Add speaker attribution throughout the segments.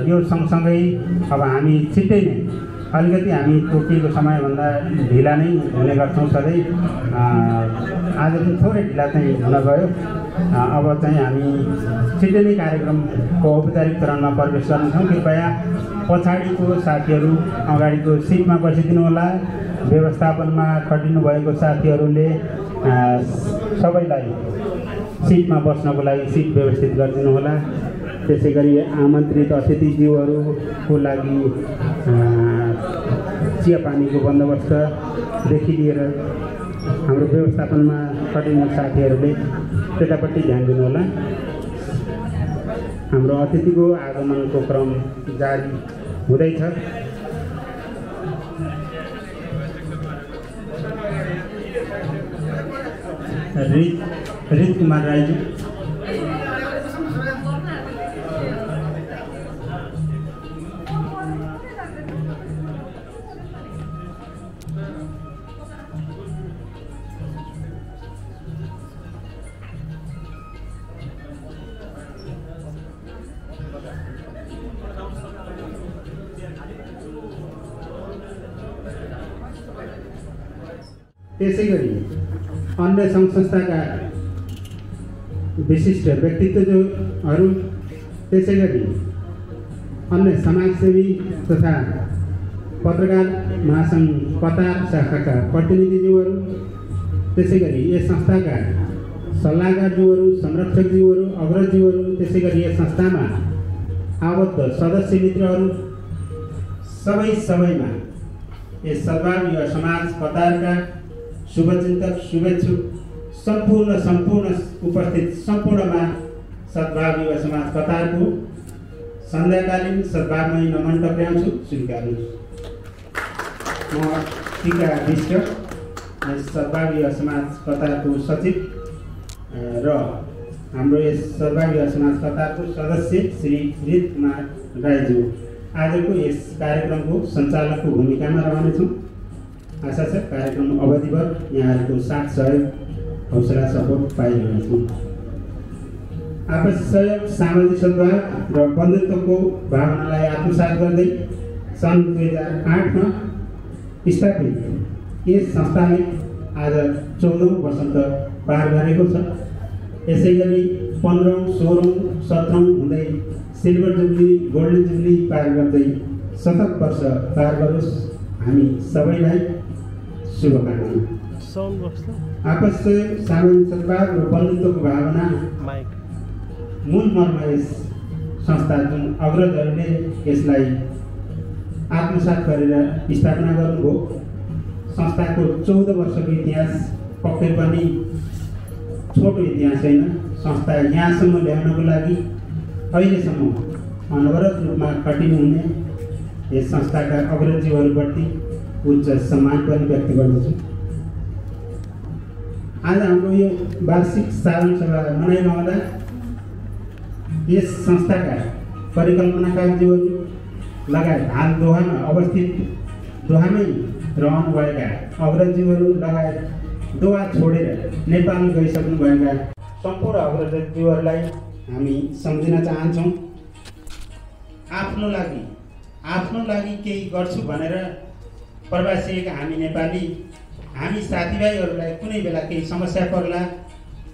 Speaker 1: यो सँगसँगै अब हामी छिट्टै नै अलिकति हामी तोकिएको समयभन्दा ढिला नै हुने गर्छौँ सधैँ। आज चाहिँ थोरै ढिला चाहिँ हुन गयो। अब चाहिँ हामी छिट्टै नै कार्यक्रमको औपचारिक चरणमा प्रवेश गर्नेछौँ। कृपया पछाडिको साथीहरू अगाडिको सिटमा बसिदिनु होला। व्यवस्थापनमा खटिनु भएको साथीहरूले सबैलाई सिटमा बस्नको लागि सिट व्यवस्थित गरिदिनु होला। त्यसै गरी आमन्त्रित अतिथिज्यूहरूको लागि चिया पानीको बन्दोबस्तदेखि लिएर हाम्रो व्यवस्थापनमा खटिने साथीहरूले त्यतापट्टि ध्यान दिनु होला। हाम्रो अतिथिको आगमनको क्रम जारी हुँदैछ। रित कुमार राईजी। त्यसै गरी अन्य सङ्घ संस्थाका विशिष्ट व्यक्तित्वहरू, त्यसै गरी अन्य समाजसेवी तथा पत्रकार महासङ्घ कतार शाखाका प्रतिनिधिज्यूहरू, त्यसै गरी यस संस्थाका सल्लाहकारज्यूहरू, संरक्षकज्यूहरू, अग्रजज्यूहरू, त्यसै गरी यस संस्थामा आबद्ध सदस्य मित्रहरू, सबैमा यस सद्भाव युवा समाज कतारका शुभचिन्तक शुभेच्छुक सम्पूर्ण उपस्थित सम्पूर्णमा सद्भाव युवा समाज कतारको सन्ध्याकालीन सद्भावमय नमन टक्राउँछु। स्वीकार्नुहोस्। म टीका विष्ट सद्भाव युवा समाज कतारको सचिव र हाम्रो यस सद्भाव युवा समाज कतारको सदस्य श्री रित कुमार राईज्यू आजको यस कार्यक्रमको सञ्चालकको भूमिकामा रहनेछौँ। आशा छ कार्यक्रम अवधिभर यहाँहरूको साथ सहयोग हौसला सपोर्ट पाइरहनेछौँ। आपसी सहयोग, सामाजिक सद्भाव र बन्धुत्वको भावनालाई आत्मसात गर्दै सन् 2008मा स्थापित यस संस्थाले आज 14औं वसन्त पार गरेको छ। यसै गरी 15औं, 16औं, 17औं हुँदै सिल्भर जुब्ली, गोल्डन जुब्ली पार गर्दै शतक वर्ष पार गरोस्। हामी सबैलाई शुभकामना। आपसी सामाजिक सद्भाव र बन्धुत्वको भावना मूल मर्म यस संस्था जुन अग्रजहरूले यसलाई आत्मसात गरेर स्थापना गर्नुभयो। संस्थाको 14 वर्षको इतिहास पक्कै पनि छोटो इतिहास होइन। संस्था यहाँसम्म ल्याउनको लागि अहिलेसम्म अनवरत रूपमा खटिनुहुने यस संस्थाका अग्रजहरूप्रति उच्च सम्मान पनि व्यक्त गर्दछु। आज हाम्रो यो वार्षिक साधारण सभा मनाइरहँदा यस संस्थाका परिकल्पनाकारज्यूहरू लगायत हाल दोहामै रहनुभएका अग्रजज्यूहरू लगायत दोहा छोडेर नेपाल गइसक्नुभएका सम्पूर्ण अग्रजज्यूहरूलाई हामी सम्झिन चाहन्छौँ। आफ्नो लागि केही गर्छु भनेर प्रवासिएका हामी नेपाली, हामी साथीभाइहरूलाई कुनै बेला केही समस्या पर्ला,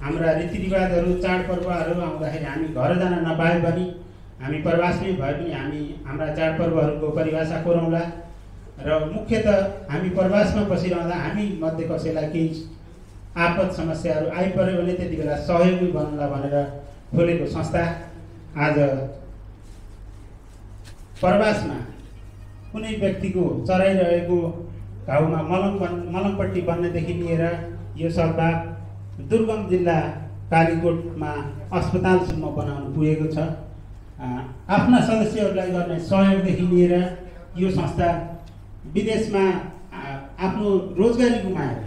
Speaker 1: हाम्रा रीतिरिवाजहरू चाडपर्वहरू आउँदाखेरि हामी घर जान नपाए पनि हामी प्रवासमै भए पनि हामी हाम्रा चाडपर्वहरूको परिभाषा कोरौँला र मुख्यतः हामी प्रवासमा बसिरहँदा हामी मध्ये कसैलाई केही आपद समस्याहरू आइपर्यो भने त्यति बेला सहयोगी बन्नुला भनेर खोलेको संस्था आज प्रवासमा कुनै व्यक्तिको चराइरहेको घाउमा मलमपट्टी बन्नेदेखि लिएर यो सद्भाव दुर्गम जिल्ला कालीकोटमा अस्पतालसम्म बनाउन पुगेको छ। आफ्ना सदस्यहरूलाई गर्ने सहयोगदेखि लिएर यो संस्था विदेशमा आफ्नो रोजगारी गुमाएर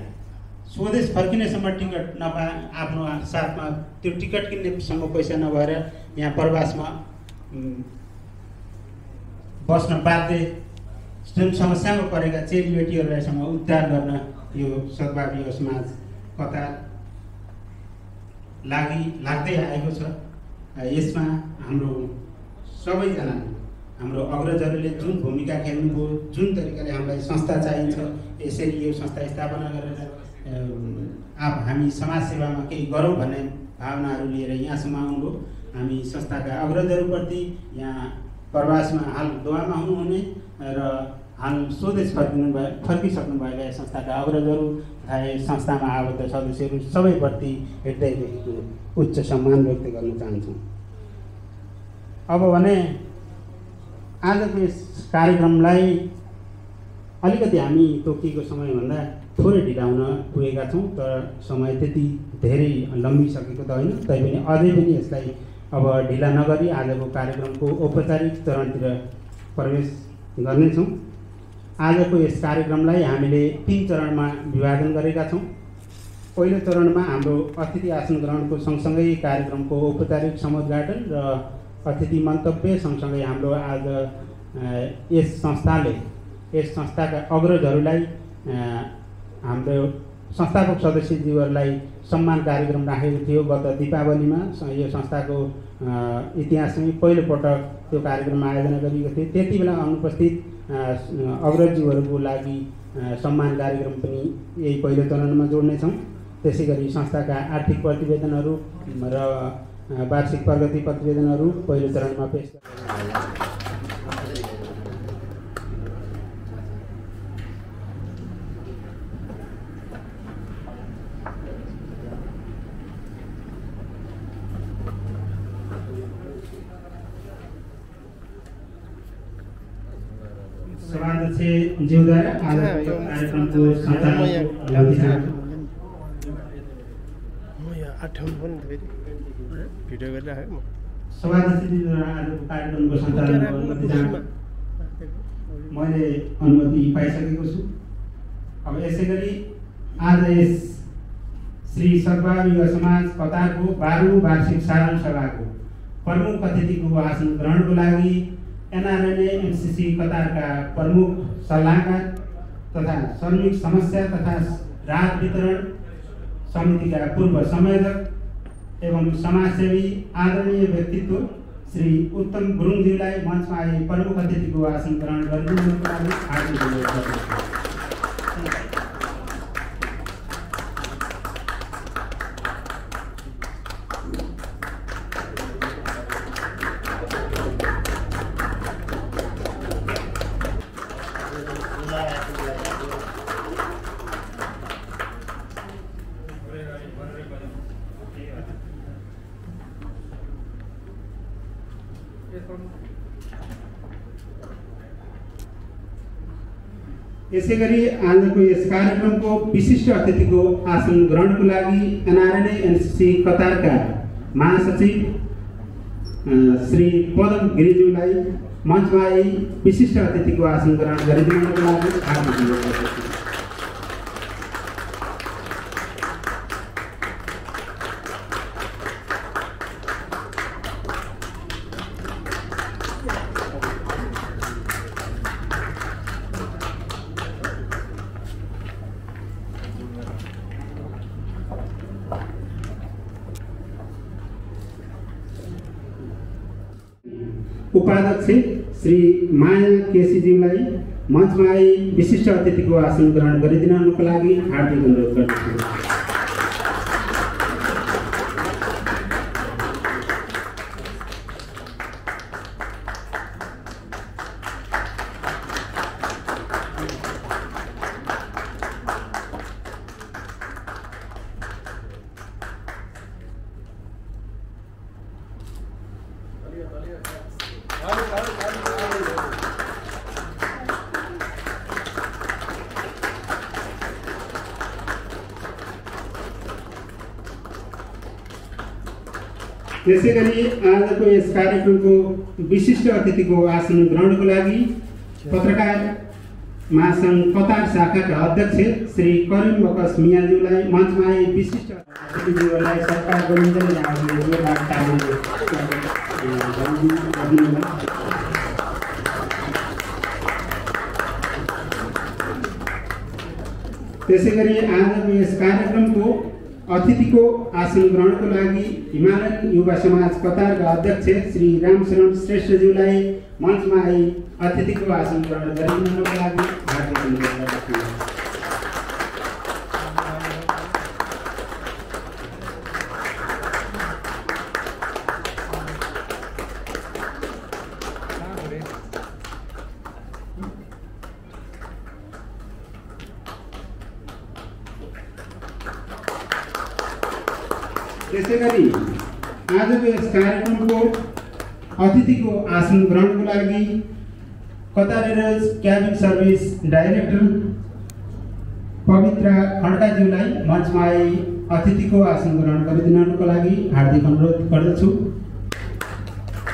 Speaker 1: स्वदेश फर्किनेसम्म टिकट नपा आफ्नो साथमा त्यो टिकट किन्नेसम्म पैसा नभएर यहाँ प्रवासमा बस्न बाध्य जुन समस्यामा परेका चेलीबेटीहरूलाईसँग उद्धार गर्न यो सद्भाव युवा समाज कतार लाग्दै आएको छ। यसमा हाम्रो सबैजना हाम्रो अग्रजहरूले जुन भूमिका खेल्नुभयो, जुन तरिकाले हामीलाई संस्था चाहिन्छ, यसरी यो संस्था स्थापना गरेर हामी समाजसेवामा केही गरौँ भन्ने भावनाहरू लिएर यहाँसम्म आउनुभयो। हामी संस्थाका अग्रजहरूप्रति यहाँ प्रवासमा हाल दोहामा हुनुहुने र हाल स्वदेश फर्किसक्नु भएका संस्थाका अग्रजहरू तथा संस्थामा आबद्ध सदस्यहरू सबैप्रति हृदयदेखिको उच्च सम्मान व्यक्त गर्न चाहन्छौँ। अब भने आजको यस कार्यक्रमलाई अलिकति हामी तोकिएको समयभन्दा थोरै ढिलाउन पुगेका छौँ, तर समय त्यति धेरै लम्बिसकेको त होइन। तैपनि अझै पनि यसलाई अब ढिला नगरी आजको कार्यक्रमको औपचारिक चरणतिर प्रवेश गर्नेछौँ। आजको यस कार्यक्रमलाई हामीले 3 चरणमा विभाजन गरेका छौँ। पहिलो चरणमा हाम्रो अतिथि आसन ग्रहणको सँगसँगै कार्यक्रमको औपचारिक समुद्घाटन र अतिथि मन्तव्य सँगसँगै हाम्रो आज यस संस्थाका अग्रजहरूलाई हाम्रो संस्थापक सदस्यज्यूहरूलाई सम्मान कार्यक्रम राखेको थियो गत दीपावलीमा। यो संस्थाको इतिहासमै पहिलोपटक त्यो कार्यक्रम आयोजना गरिएको थियो। त्यति बेला अनुपस्थित अग्रजज्यूहरूको लागि सम्मान कार्यक्रम पनि यही पहिलो चरणमा जोड्नेछौँ। त्यसै गरी संस्थाका आर्थिक प्रतिवेदनहरू र वार्षिक प्रगति प्रतिवेदनहरू पहिलो चरणमा पेश सभाध्यक्षज्यूद्वारा आजको कार्यक्रमको सञ्चालन मैले अनुमति पाइसकेको छु। अब यसै गरी आज यस श्री सद्भाव युवा समाज कतारको 12औं वार्षिक साधारण सभाको प्रमुख अतिथिको आसन ग्रहणको लागि एनआरएनए एमसिसी कतारका प्रमुख सल्लाहकार तथा श्रमिक समस्या तथा राहत वितरण समितिका पूर्व संयोजक एवं समाजसेवी आदरणीय व्यक्तित्व श्री उत्तम गुरुङज्यूलाई मञ्चमा आई प्रमुख अतिथिको आसन ग्रहण गरिदिनुको लागि हार्दिक अनुरोध गर्दछु। यसै गरी आजको यस कार्यक्रमको विशिष्ट अतिथिको आसन ग्रहणको लागि एनआरएनए एनसिसी कतारका महासचिव श्री पदम गिरिज्यूलाई मञ्चमा आई विशिष्ट अतिथिको आसन ग्रहण गरिदिनुको लागि हार्दिक अनुरोध गर्दछु। उपाध्यक्ष श्री माया केसीज्यूलाई मञ्चमा आई विशिष्ट अतिथिको आसन ग्रहण गरिदिनुको लागि हार्दिक अनुरोध गर्दछु। त्यसै गरी आजको यस कार्यक्रमको विशिष्ट अतिथिको आसन ग्रहणको लागि पत्रकार महासङ्घ कतार शाखाका अध्यक्ष श्री करिम बकस मियाज्यूलाई मञ्चमा आई विशिष्ट अतिथिज्यूहरूलाई सत्कार गरिन्छ। त्यसै गरी आजको यस कार्यक्रमको अतिथिको आसन ग्रहणको लागि हिमालयन युवा समाज कतारका अध्यक्ष श्री रामशरण श्रेष्ठज्यूलाई मञ्चमा आई अतिथिको आसन ग्रहण गरिदिनको लागि हार्दिक अनुरोध गर्दछु। त्यसैगरी आजको यस कार्यक्रमको अतिथिको आसन ग्रहणको लागि Qatar Airways cabin service director पवित्र खड्काज्यूलाई मञ्चमा आई अतिथिको आसन ग्रहण गरिदिनको लागि हार्दिक अनुरोध गर्दछु।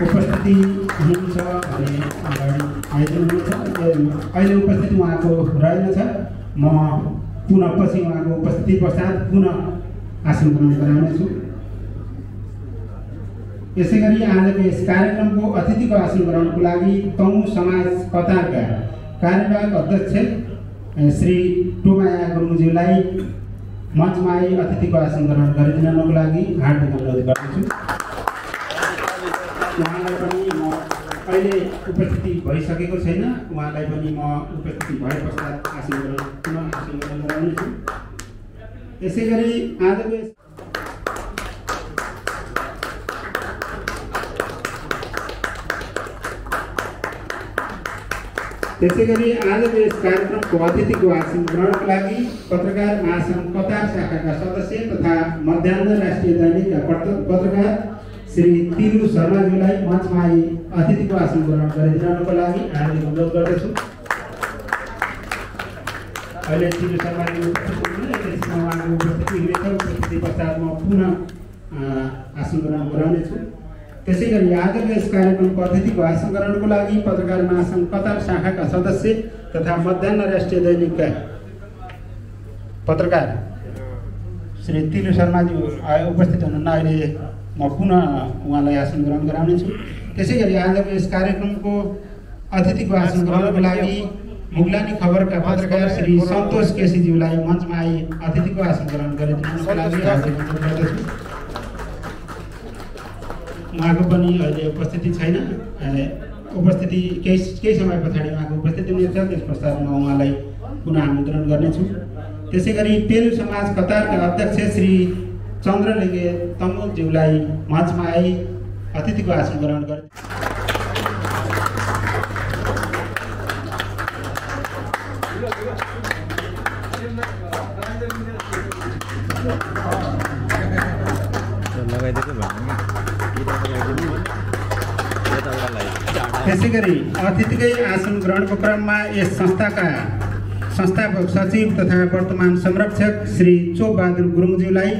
Speaker 1: उपस्थिति हुनुहुन्छ भने अगाडि आइदिनुहुन्छ। अहिले उपस्थिति उहाँको रहेनछ। म पुनः पछि उहाँको उपस्थिति पश्चात पुनः आसन ग्रहण गराउनेछु। यसैगरी आजको यस कार्यक्रमको अतिथिको आसन ग्रहणको लागि तमु समाज कतारका कार्यवाहक अध्यक्ष श्री टोमाया गुरुङज्यूलाई मञ्चमा आई अतिथिको आसन ग्रहण गरिदिनको लागि हार्दिक अनुरोध गर्दछु। उहाँलाई पनि म अहिले उपस्थिति भइसकेको छैन, उहाँलाई पनि म उपस्थिति भए पश्चात पुनः आसन ग्रहण गराउनेछु। यसैगरी आजको त्यसैगरी आजको यस कार्यक्रमको अतिथिको आसन ग्रहणको लागि पत्रकार महासङ्घ कतार शाखाका सदस्य तथा मध्याह्न राष्ट्रिय दैनिकका पत्रकार श्री तिलु शर्माज्यूलाई मञ्चमा आई अतिथिको आसन ग्रहण गरिदिनको लागि हार्दिक अनुरोध गर्दछु। अहिले तिलु शर्माज्यू उहाँको उपस्थिति हुनेछ। उपस्थिति पश्चात म पुनः आसन ग्रहण गराउनेछु। त्यसैगरी आजको यस कार्यक्रमको अतिथिको आसन ग्रहणको लागि पत्रकार महासङ्घ कतार शाखाका सदस्य तथा मध्याह्न राष्ट्रिय दैनिकका पत्रकार श्री तिलु शर्माज्यू उपस्थित हुनुहुन्न। अहिले म पुनः उहाँलाई आसन ग्रहण गराउनेछु। त्यसैगरी आजको यस कार्यक्रमको अतिथिको आसन ग्रहणको लागि मुगलानी खबरका पत्रकार श्री सन्तोष केसीज्यूलाई मञ्चमा आई अतिथिको आसन ग्रहण गरिदिनको लागि हार्दिक अनुरोध गर्दछु। उहाँको पनि अहिले उपस्थिति छैन। उपस्थिति केही समय पछाडि उहाँको उपस्थिति हुनेछ। त्यस पश्चात म उहाँलाई पुनः आमन्त्रण गर्नेछु। त्यसैगरी पेरु समाज कतारका अध्यक्ष श्री चन्द्रलिङ्गे तमुलज्यूलाई मञ्चमा आई अतिथिको आसन ग्रहण गरे। त्यसैगरी अतिथिकै आसन ग्रहणको क्रममा यस संस्थाका संस्थापक सचिव तथा वर्तमान संरक्षक श्री चोबहादुर गुरुङज्यूलाई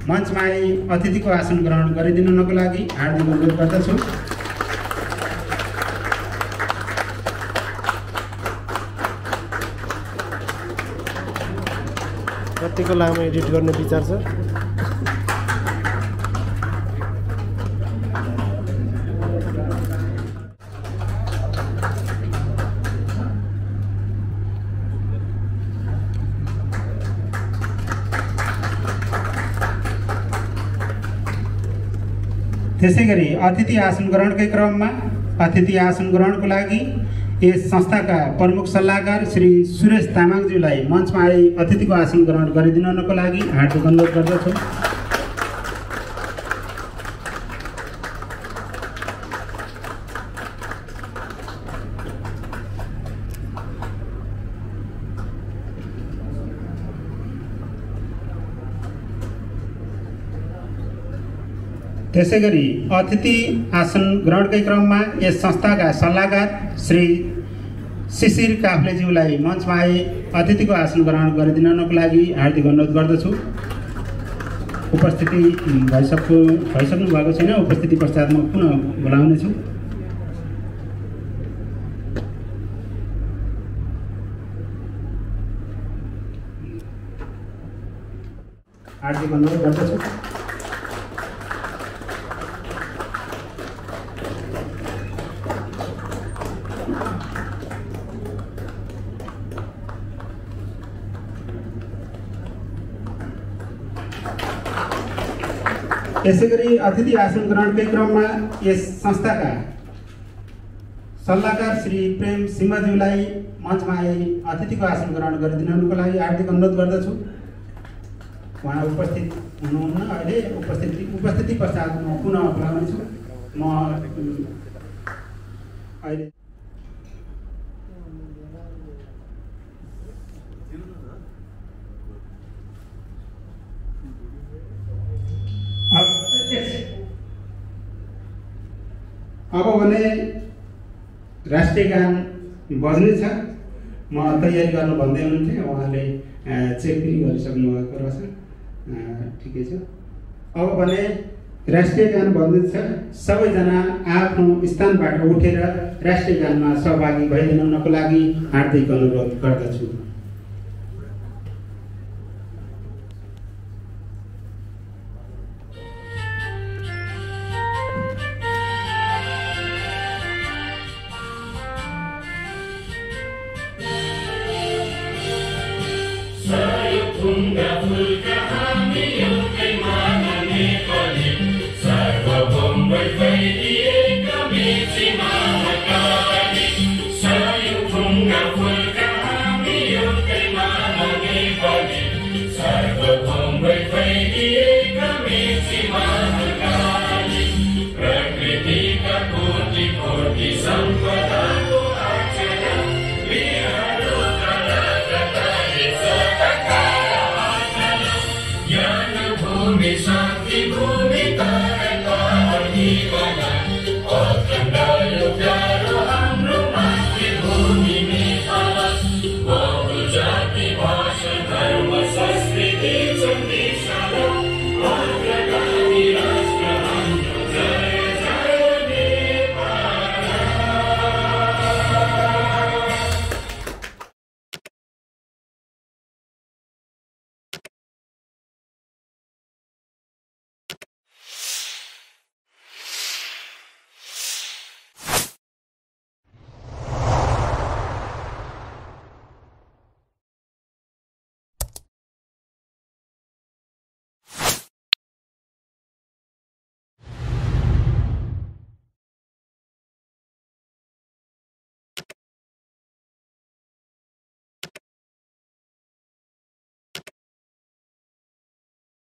Speaker 1: मञ्चमा आई अतिथिको आसन ग्रहण गरिदिनको लागि हार्दिक अनुरोध गर्दछु।
Speaker 2: कतिको लामो एडिट गर्ने विचार छ?
Speaker 1: त्यसैगरी अतिथि आसन ग्रहणकै क्रममा अतिथि आसन ग्रहणको लागि यस संस्थाका प्रमुख सल्लाहकार श्री सुरेश तामाङज्यूलाई मञ्चमा आई अतिथिको आसन ग्रहण गरिदिनको लागि हार्दिक अनुरोध गर्दछु। त्यसैगरी अतिथि आसन ग्रहणकै क्रममा यस संस्थाका सल्लाहकार श्री शिशिर काफ्लेज्यूलाई मञ्चमा आई अतिथिको आसन ग्रहण गरिदिनको लागि हार्दिक अनुरोध गर्दछु। उपस्थिति भइसक्नु भएको छैन। उपस्थिति पश्चात म पुनः बोलाउनेछु। हार्दिक अनुरोध गर्दछु। यसैगरी अतिथि आसन ग्रहणकै क्रममा यस संस्थाका सल्लाहकार श्री प्रेम सिंहज्यूलाई मञ्चमा आई अतिथिको आसन ग्रहण गरिदिनुको लागि हार्दिक अनुरोध गर्दछु। उहाँ उपस्थित हुनुहुन्न। अहिले उपस्थिति पश्चात म पुनः बोलाउनेछु। म अहिले अब भने राष्ट्रिय गान बज्नेछ। म तयारी गर्नु भन्दै हुनुहुन्थ्यो, उहाँले चेक पनि गरिसक्नु भएको रहेछ। ठिकै छ। अब भने राष्ट्रिय गान बज्नेछ। सबैजना आफ्नो स्थानबाट उठेर राष्ट्रिय गानमा सहभागी भइदिनुको लागि हार्दिक अनुरोध गर्दछु।
Speaker 3: प्रकृति का कोटि कोटि संपदा